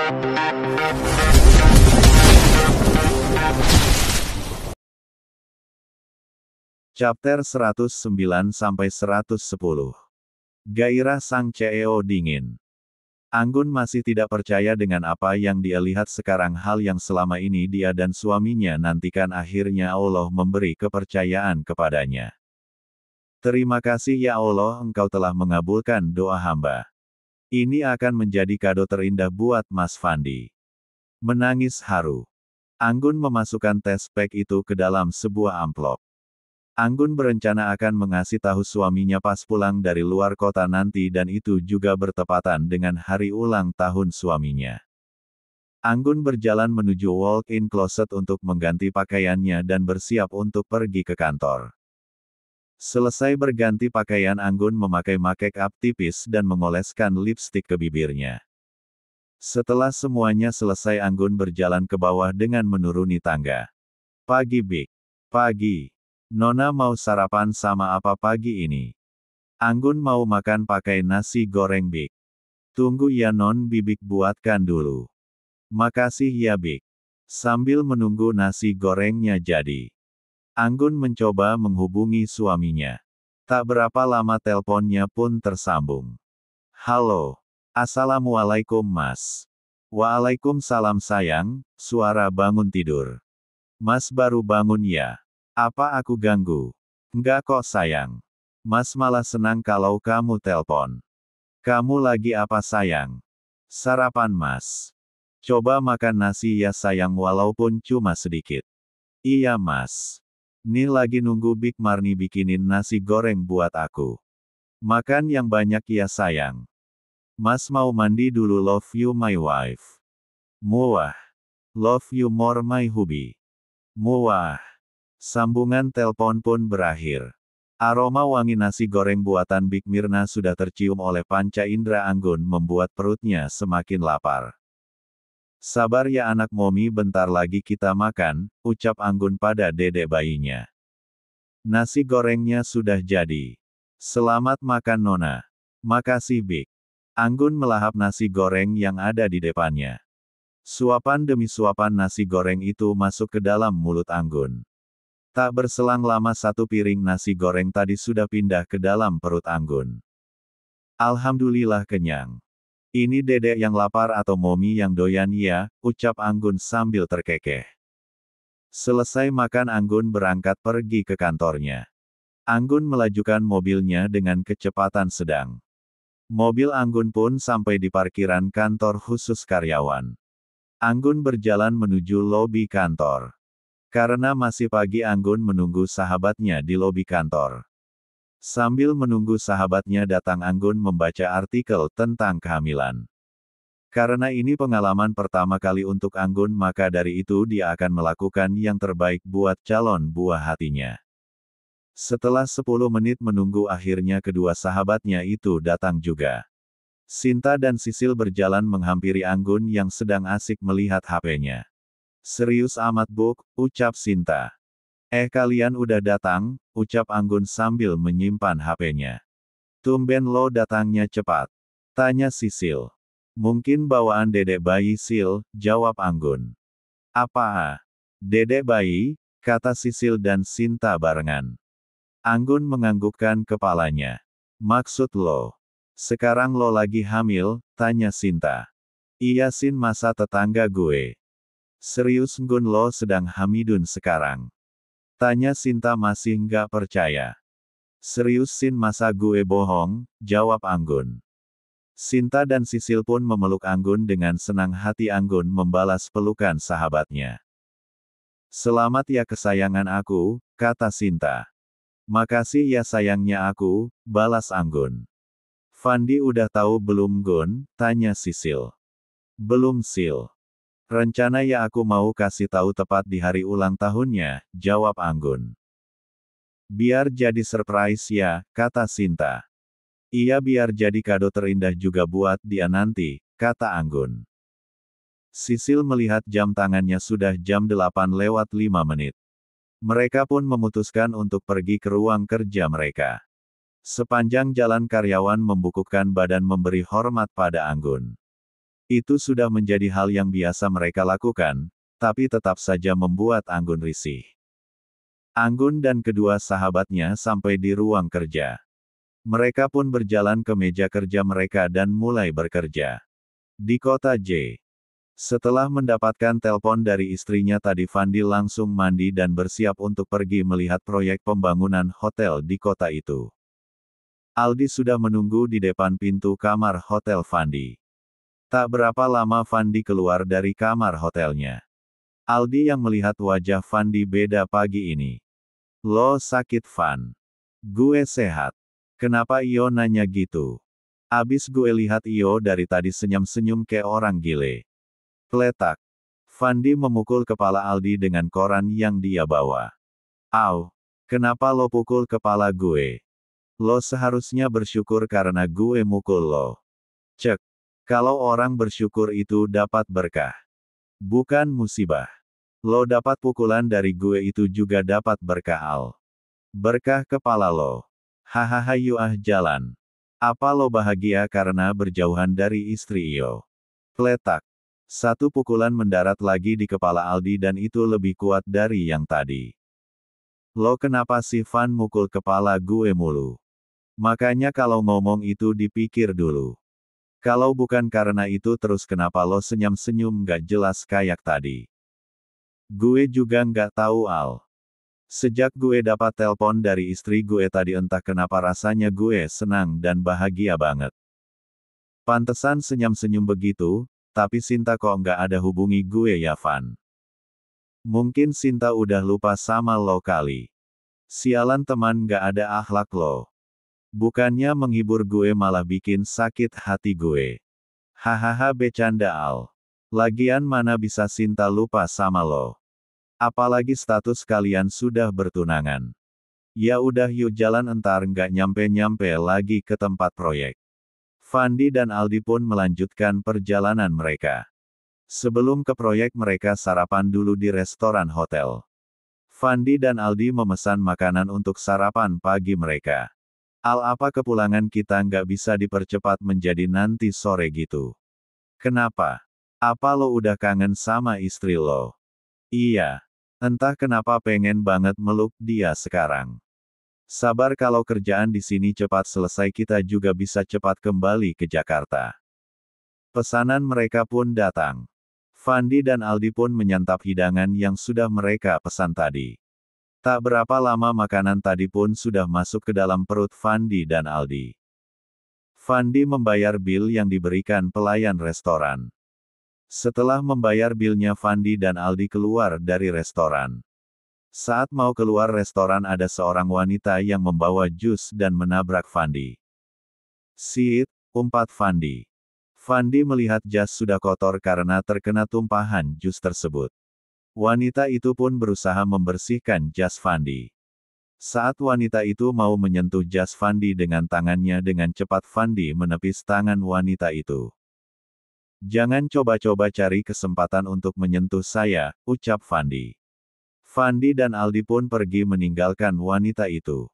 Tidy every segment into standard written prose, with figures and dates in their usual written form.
Chapter 109-110. Gairah sang CEO dingin. Anggun masih tidak percaya dengan apa yang dia lihat sekarang, hal yang selama ini dia dan suaminya nantikan akhirnya Allah memberi kepercayaan kepadanya. Terima kasih ya Allah, Engkau telah mengabulkan doa hamba. Ini akan menjadi kado terindah buat Mas Fandi. Menangis haru. Anggun memasukkan tes pack itu ke dalam sebuah amplop. Anggun berencana akan mengasih tahu suaminya pas pulang dari luar kota nanti, dan itu juga bertepatan dengan hari ulang tahun suaminya. Anggun berjalan menuju walk-in closet untuk mengganti pakaiannya dan bersiap untuk pergi ke kantor. Selesai berganti pakaian, Anggun memakai make up tipis dan mengoleskan lipstik ke bibirnya. Setelah semuanya selesai, Anggun berjalan ke bawah dengan menuruni tangga. Pagi Bik. Pagi. Nona mau sarapan sama apa pagi ini? Anggun mau makan pakai nasi goreng Bik. Tunggu ya Non, Bibik buatkan dulu. Makasih ya Bik. Sambil menunggu nasi gorengnya jadi, Anggun mencoba menghubungi suaminya. Tak berapa lama teleponnya pun tersambung. Halo. Assalamualaikum Mas. Waalaikumsalam sayang, suara bangun tidur. Mas baru bangun ya? Apa aku ganggu? Enggak kok sayang. Mas malah senang kalau kamu telpon. Kamu lagi apa sayang? Sarapan Mas. Coba makan nasi ya sayang, walaupun cuma sedikit. Iya Mas. Nih lagi nunggu Bik Marni bikinin nasi goreng buat aku. Makan yang banyak ya sayang. Mas mau mandi dulu, love you my wife. Muah. Love you more my hubby. Muah. Sambungan telepon pun berakhir. Aroma wangi nasi goreng buatan Bik Mirna sudah tercium oleh panca indera Anggun, membuat perutnya semakin lapar. Sabar ya anak momi, bentar lagi kita makan, ucap Anggun pada dedek bayinya. Nasi gorengnya sudah jadi. Selamat makan Nona. Makasih Bik. Anggun melahap nasi goreng yang ada di depannya. Suapan demi suapan nasi goreng itu masuk ke dalam mulut Anggun. Tak berselang lama satu piring nasi goreng tadi sudah pindah ke dalam perut Anggun. Alhamdulillah kenyang. Ini dedek yang lapar atau momi yang doyan ya, ucap Anggun sambil terkekeh. Selesai makan, Anggun berangkat pergi ke kantornya. Anggun melajukan mobilnya dengan kecepatan sedang. Mobil Anggun pun sampai di parkiran kantor khusus karyawan. Anggun berjalan menuju lobi kantor. Karena masih pagi, Anggun menunggu sahabatnya di lobi kantor. Sambil menunggu sahabatnya datang, Anggun membaca artikel tentang kehamilan. Karena ini pengalaman pertama kali untuk Anggun, maka dari itu dia akan melakukan yang terbaik buat calon buah hatinya. Setelah 10 menit menunggu, akhirnya kedua sahabatnya itu datang juga. Sinta dan Sisil berjalan menghampiri Anggun yang sedang asik melihat HP-nya. Serius amat Buk, ucap Sinta. Kalian udah datang, ucap Anggun sambil menyimpan HP-nya. Tumben lo datangnya cepat, tanya Sisil. Mungkin bawaan dedek bayi Sil, jawab Anggun. Apa? Dedek bayi? Kata Sisil dan Sinta barengan. Anggun menganggukkan kepalanya. Maksud lo? Sekarang lo lagi hamil? Tanya Sinta. Iya Sin, masa tetangga gue. Serius Nggun, lo sedang hamidun sekarang? Tanya Sinta masih nggak percaya. Serius Sin, masa gue bohong? Jawab Anggun. Sinta dan Sisil pun memeluk Anggun dengan senang hati. Anggun membalas pelukan sahabatnya. Selamat ya kesayangan aku, kata Sinta. Makasih ya sayangnya aku, balas Anggun. Fandi udah tahu belum Gun? Tanya Sisil. Belum Sil. Rencana ya aku mau kasih tahu tepat di hari ulang tahunnya, jawab Anggun. Biar jadi surprise ya, kata Sinta. Iya, biar jadi kado terindah juga buat dia nanti, kata Anggun. Sisil melihat jam tangannya, sudah jam 8:05. Mereka pun memutuskan untuk pergi ke ruang kerja mereka. Sepanjang jalan karyawan membungkukkan badan memberi hormat pada Anggun. Itu sudah menjadi hal yang biasa mereka lakukan, tapi tetap saja membuat Anggun risih. Anggun dan kedua sahabatnya sampai di ruang kerja. Mereka pun berjalan ke meja kerja mereka dan mulai bekerja. Di kota J. Setelah mendapatkan telepon dari istrinya tadi, Fandi langsung mandi dan bersiap untuk pergi melihat proyek pembangunan hotel di kota itu. Aldi sudah menunggu di depan pintu kamar hotel Fandi. Tak berapa lama Fandi keluar dari kamar hotelnya. Aldi yang melihat wajah Fandi beda pagi ini. Lo sakit, Van? Gue sehat. Kenapa Iyo nanya gitu? Abis gue lihat Iyo dari tadi senyum-senyum kayak orang gile. Kletak. Fandi memukul kepala Aldi dengan koran yang dia bawa. Au, kenapa lo pukul kepala gue? Lo seharusnya bersyukur karena gue mukul lo. Cek. Kalau orang bersyukur itu dapat berkah. Bukan musibah. Lo dapat pukulan dari gue itu juga dapat berkah, Al. Berkah kepala lo. Hahaha, yuk jalan. Apa lo bahagia karena berjauhan dari istri Iyo? Kletak. Satu pukulan mendarat lagi di kepala Aldi dan itu lebih kuat dari yang tadi. Lo kenapa sih, Van, mukul kepala gue mulu? Makanya kalau ngomong itu dipikir dulu. Kalau bukan karena itu terus kenapa lo senyum-senyum gak jelas kayak tadi? Gue juga nggak tahu, Al. Sejak gue dapat telepon dari istri gue tadi entah kenapa rasanya gue senang dan bahagia banget. Pantesan senyum-senyum begitu, tapi Sinta kok nggak ada hubungi gue ya, Van? Mungkin Sinta udah lupa sama lo kali. Sialan teman nggak ada akhlak lo. Bukannya menghibur gue malah bikin sakit hati gue. Hahaha, bercanda, Al. Lagian mana bisa Sinta lupa sama lo? Apalagi status kalian sudah bertunangan. Ya udah yuk jalan, entar nggak nyampe-nyampe lagi ke tempat proyek. Fandi dan Aldi pun melanjutkan perjalanan mereka. Sebelum ke proyek mereka sarapan dulu di restoran hotel. Fandi dan Aldi memesan makanan untuk sarapan pagi mereka. Al, apa kepulangan kita nggak bisa dipercepat menjadi nanti sore gitu? Kenapa? Apa lo udah kangen sama istri lo? Iya. Entah kenapa pengen banget meluk dia sekarang. Sabar, kalau kerjaan di sini cepat selesai kita juga bisa cepat kembali ke Jakarta. Pesanan mereka pun datang. Fandi dan Aldi pun menyantap hidangan yang sudah mereka pesan tadi. Tak berapa lama makanan tadi pun sudah masuk ke dalam perut Fandi dan Aldi. Fandi membayar bil yang diberikan pelayan restoran. Setelah membayar bilnya, Fandi dan Aldi keluar dari restoran. Saat mau keluar restoran ada seorang wanita yang membawa jus dan menabrak Fandi. Sit, umpat Fandi. Fandi melihat jas sudah kotor karena terkena tumpahan jus tersebut. Wanita itu pun berusaha membersihkan jas Fandi. Saat wanita itu mau menyentuh jas Fandi dengan tangannya, dengan cepat Fandi menepis tangan wanita itu. Jangan coba-coba cari kesempatan untuk menyentuh saya, ucap Fandi. Fandi dan Aldi pun pergi meninggalkan wanita itu.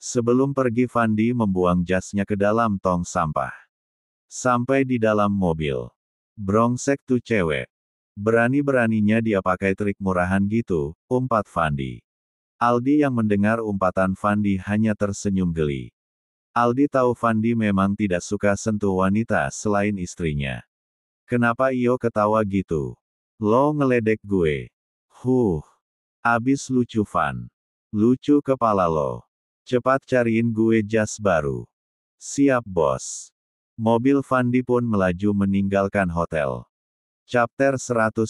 Sebelum pergi Fandi membuang jasnya ke dalam tong sampah. Sampai di dalam mobil. Brongsek tuh cewek. Berani-beraninya dia pakai trik murahan gitu, umpat Fandi. Aldi yang mendengar umpatan Fandi hanya tersenyum geli. Aldi tahu Fandi memang tidak suka sentuh wanita selain istrinya. Kenapa Iyo ketawa gitu? Lo ngeledek gue. Abis lucu, Van. Lucu kepala lo. Cepat cariin gue jas baru. Siap, bos. Mobil Fandi pun melaju meninggalkan hotel. Chapter 110.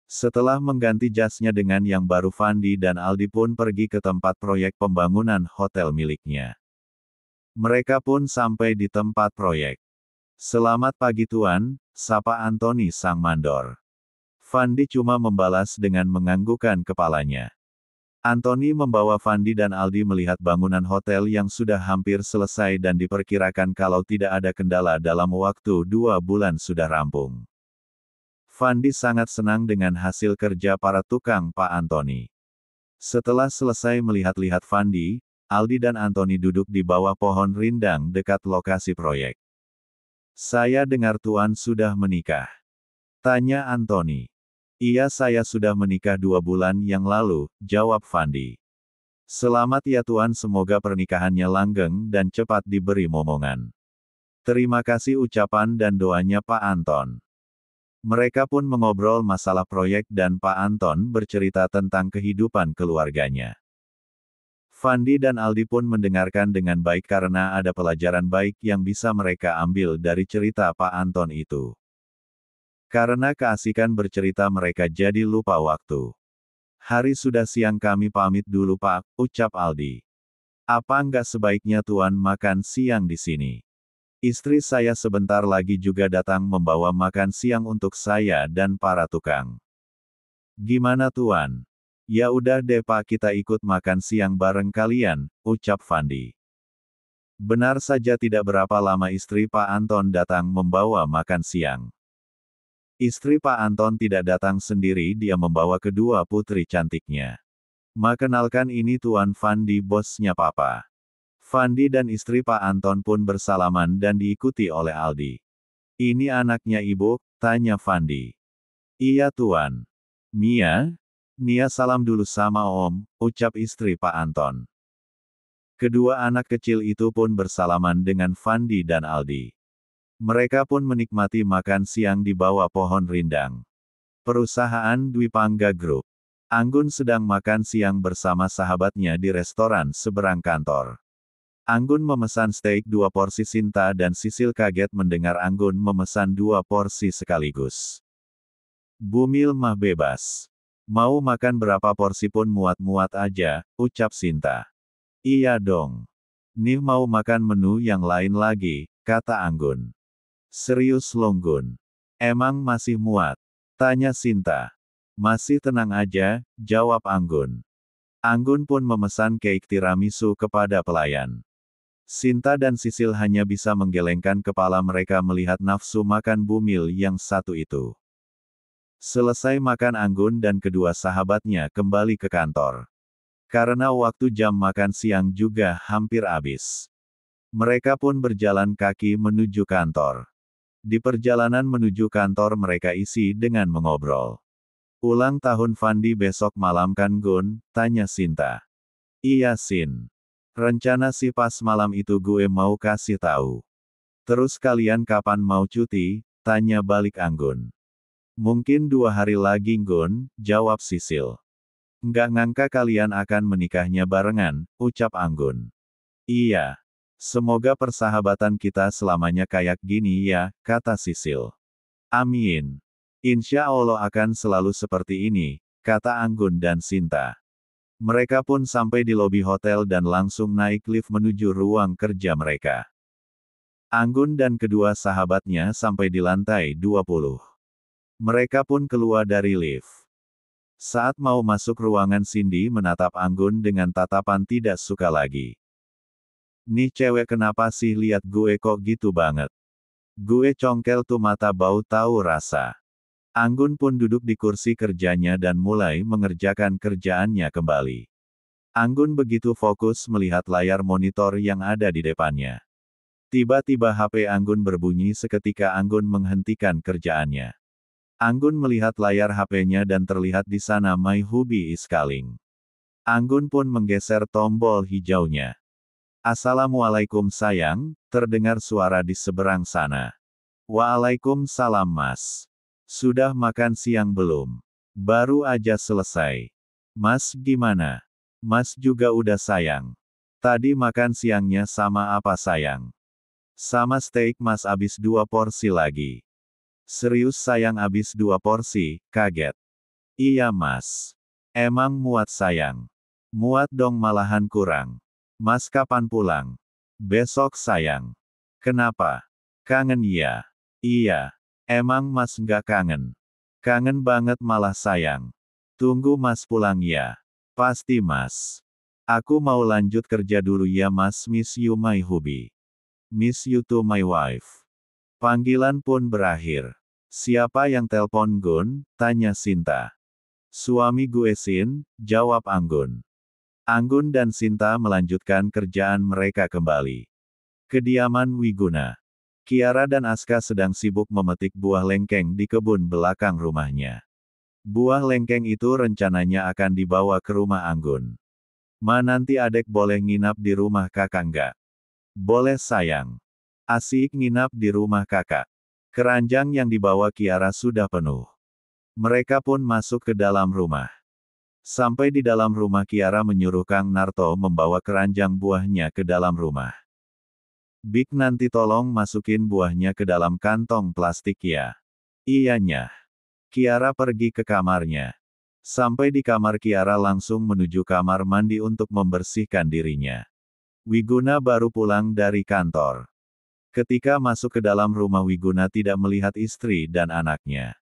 Setelah mengganti jasnya dengan yang baru, Fandi dan Aldi pun pergi ke tempat proyek pembangunan hotel miliknya. Mereka pun sampai di tempat proyek. Selamat pagi Tuan, sapa Antoni sang mandor. Fandi cuma membalas dengan menganggukkan kepalanya. Antoni membawa Fandi dan Aldi melihat bangunan hotel yang sudah hampir selesai dan diperkirakan kalau tidak ada kendala dalam waktu 2 bulan sudah rampung. Fandi sangat senang dengan hasil kerja para tukang Pak Antoni. Setelah selesai melihat-lihat Fandi, Aldi dan Antoni duduk di bawah pohon rindang dekat lokasi proyek. Saya dengar Tuan sudah menikah. Tanya Anthony. Iya, saya sudah menikah 2 bulan yang lalu, jawab Fandi. Selamat ya Tuan, semoga pernikahannya langgeng dan cepat diberi momongan. Terima kasih ucapan dan doanya Pak Anton. Mereka pun mengobrol masalah proyek dan Pak Anton bercerita tentang kehidupan keluarganya. Fandi dan Aldi pun mendengarkan dengan baik karena ada pelajaran baik yang bisa mereka ambil dari cerita Pak Anton itu. Karena keasikan bercerita mereka jadi lupa waktu. Hari sudah siang, kami pamit dulu Pak, ucap Aldi. Apa nggak sebaiknya Tuan makan siang di sini? Istri saya sebentar lagi juga datang membawa makan siang untuk saya dan para tukang. Gimana Tuan? Ya udah deh Pak, kita ikut makan siang bareng kalian, ucap Fandi. Benar saja, tidak berapa lama istri Pak Anton datang membawa makan siang. Istri Pak Anton tidak datang sendiri, dia membawa kedua putri cantiknya. Ma, kenalkan ini Tuan Fandi, bosnya Papa. Fandi dan istri Pak Anton pun bersalaman dan diikuti oleh Aldi. Ini anaknya Ibu, tanya Fandi. Iya Tuan. Mia? Nia salam dulu sama Om, ucap istri Pak Anton. Kedua anak kecil itu pun bersalaman dengan Fandi dan Aldi. Mereka pun menikmati makan siang di bawah pohon rindang. Perusahaan Dwi Pangga Group. Anggun sedang makan siang bersama sahabatnya di restoran seberang kantor. Anggun memesan steak 2 porsi, Sinta dan Sisil kaget mendengar Anggun memesan 2 porsi sekaligus. Bumil mah bebas. Mau makan berapa porsi pun muat-muat aja, ucap Sinta. Iya dong. Nih mau makan menu yang lain lagi, kata Anggun. Serius Longgun? Emang masih muat? Tanya Sinta. Masih, tenang aja, jawab Anggun. Anggun pun memesan cake tiramisu kepada pelayan. Sinta dan Sisil hanya bisa menggelengkan kepala mereka melihat nafsu makan Bumil yang satu itu. Selesai makan, Anggun dan kedua sahabatnya kembali ke kantor. Karena waktu jam makan siang juga hampir habis. Mereka pun berjalan kaki menuju kantor. Di perjalanan menuju kantor mereka isi dengan mengobrol. Ulang tahun Fandi besok malam kan Gun? Tanya Sinta. Iya Sin. Rencana sih pas malam itu gue mau kasih tahu. Terus kalian kapan mau cuti? Tanya balik Anggun. Mungkin 2 hari lagi Gun, jawab Sisil. Nggak ngangka kalian akan menikahnya barengan, ucap Anggun. Iya. Semoga persahabatan kita selamanya kayak gini ya, kata Sisil. Amin. Insya Allah akan selalu seperti ini, kata Anggun dan Sinta. Mereka pun sampai di lobi hotel dan langsung naik lift menuju ruang kerja mereka. Anggun dan kedua sahabatnya sampai di lantai 20. Mereka pun keluar dari lift. Saat mau masuk ruangan, Cindy menatap Anggun dengan tatapan tidak suka lagi. Nih cewek kenapa sih lihat gue kok gitu banget? Gue congkel tuh mata, bau tahu rasa. Anggun pun duduk di kursi kerjanya dan mulai mengerjakan kerjaannya kembali. Anggun begitu fokus melihat layar monitor yang ada di depannya. Tiba-tiba HP Anggun berbunyi, seketika Anggun menghentikan kerjaannya. Anggun melihat layar HP-nya dan terlihat di sana My Hubby is Calling. Anggun pun menggeser tombol hijaunya. Assalamualaikum sayang, terdengar suara di seberang sana. Waalaikumsalam Mas. Sudah makan siang belum? Baru aja selesai. Mas gimana? Mas juga udah sayang. Tadi makan siangnya sama apa sayang? Sama steak Mas, abis 2 porsi lagi. Serius sayang, abis 2 porsi, kaget. Iya Mas. Emang muat sayang? Muat dong, malahan kurang. Mas kapan pulang? Besok sayang. Kenapa? Kangen ya? Iya. Emang Mas nggak kangen? Kangen banget malah sayang. Tunggu Mas pulang ya. Pasti Mas. Aku mau lanjut kerja dulu ya Mas, miss you my hubby. Miss you too my wife. Panggilan pun berakhir. Siapa yang telpon Gun? Tanya Sinta. Suami gue Sin, jawab Anggun. Anggun dan Sinta melanjutkan kerjaan mereka kembali. Kediaman Wiguna. Kiara dan Aska sedang sibuk memetik buah lengkeng di kebun belakang rumahnya. Buah lengkeng itu rencananya akan dibawa ke rumah Anggun. Ma, nanti adek boleh nginap di rumah kakak nggak? Boleh sayang. Asik nginap di rumah kakak. Keranjang yang dibawa Kiara sudah penuh. Mereka pun masuk ke dalam rumah. Sampai di dalam rumah Kiara menyuruh Kang Narto membawa keranjang buahnya ke dalam rumah. Bik, nanti tolong masukin buahnya ke dalam kantong plastik ya. Iyanya. Kiara pergi ke kamarnya. Sampai di kamar Kiara langsung menuju kamar mandi untuk membersihkan dirinya. Wiguna baru pulang dari kantor. Ketika masuk ke dalam rumah Wiguna tidak melihat istri dan anaknya.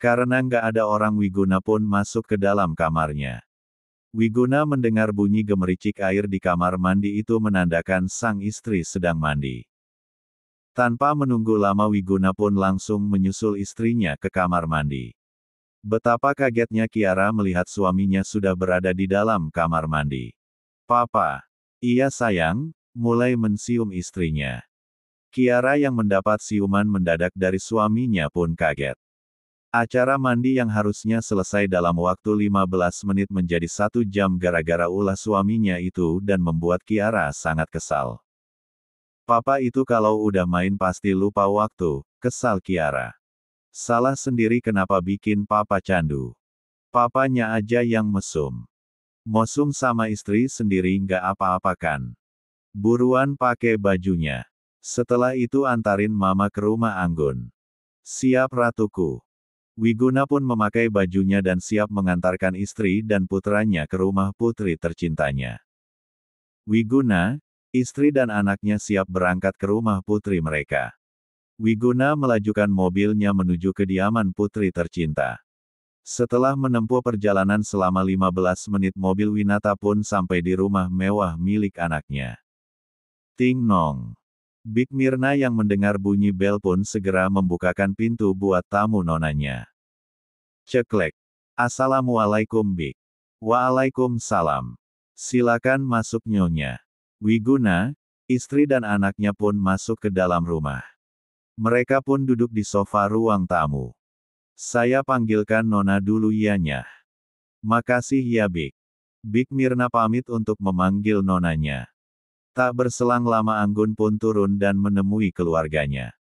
Karena nggak ada orang Wiguna pun masuk ke dalam kamarnya. Wiguna mendengar bunyi gemericik air di kamar mandi itu menandakan sang istri sedang mandi. Tanpa menunggu lama Wiguna pun langsung menyusul istrinya ke kamar mandi. Betapa kagetnya Kiara melihat suaminya sudah berada di dalam kamar mandi. Papa. Iya sayang, mulai mencium istrinya. Kiara yang mendapat ciuman mendadak dari suaminya pun kaget. Acara mandi yang harusnya selesai dalam waktu 15 menit menjadi 1 jam gara-gara ulah suaminya itu dan membuat Kiara sangat kesal. Papa itu kalau udah main pasti lupa waktu, kesal Kiara. Salah sendiri kenapa bikin papa candu. Papanya aja yang mesum. Mosum sama istri sendiri nggak apa-apa kan. Buruan pakai bajunya. Setelah itu antarin mama ke rumah Anggun. Siap ratuku. Wiguna pun memakai bajunya dan siap mengantarkan istri dan putranya ke rumah putri tercintanya. Wiguna, istri dan anaknya siap berangkat ke rumah putri mereka. Wiguna melajukan mobilnya menuju kediaman putri tercinta. Setelah menempuh perjalanan selama 15 menit mobil Winata pun sampai di rumah mewah milik anaknya. Ting nong. Bik Mirna yang mendengar bunyi bel pun segera membukakan pintu buat tamu nonanya. Ceklek. Assalamualaikum Bik. Waalaikumsalam. Silakan masuk nyonya. Wiguna, istri dan anaknya pun masuk ke dalam rumah. Mereka pun duduk di sofa ruang tamu. Saya panggilkan Nona dulu ianya. Makasih ya Bik. Bik Mirna pamit untuk memanggil nonanya. Tak berselang lama Anggun pun turun dan menemui keluarganya.